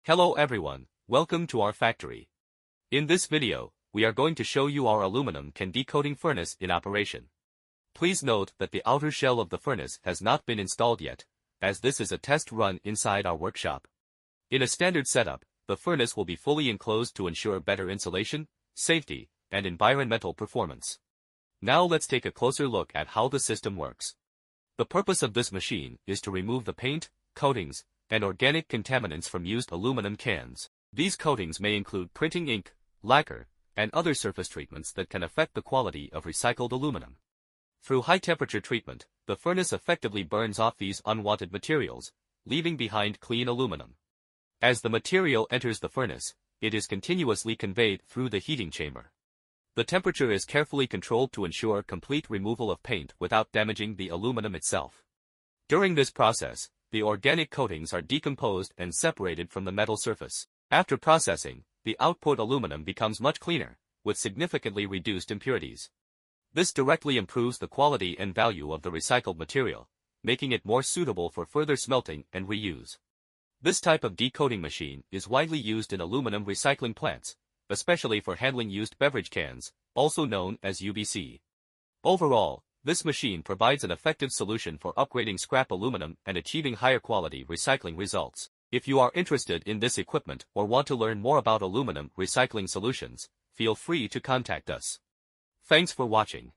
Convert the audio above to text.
Hello everyone, welcome to our factory. In this video, we are going to show you our aluminum can decoating furnace in operation. Please note that the outer shell of the furnace has not been installed yet, as this is a test run inside our workshop. In a standard setup, the furnace will be fully enclosed to ensure better insulation, safety, and environmental performance. Now let's take a closer look at how the system works. The purpose of this machine is to remove the paint, coatings, and organic contaminants from used aluminum cans. These coatings may include printing ink, lacquer, and other surface treatments that can affect the quality of recycled aluminum. Through high-temperature treatment, the furnace effectively burns off these unwanted materials, leaving behind clean aluminum. As the material enters the furnace, it is continuously conveyed through the heating chamber. The temperature is carefully controlled to ensure complete removal of paint without damaging the aluminum itself. During this process, the organic coatings are decomposed and separated from the metal surface. After processing, the output aluminum becomes much cleaner, with significantly reduced impurities. This directly improves the quality and value of the recycled material, making it more suitable for further smelting and reuse. This type of decoating machine is widely used in aluminum recycling plants, especially for handling used beverage cans, also known as UBC. Overall, this machine provides an effective solution for upgrading scrap aluminum and achieving higher quality recycling results. If you are interested in this equipment or want to learn more about aluminum recycling solutions, feel free to contact us. Thanks for watching.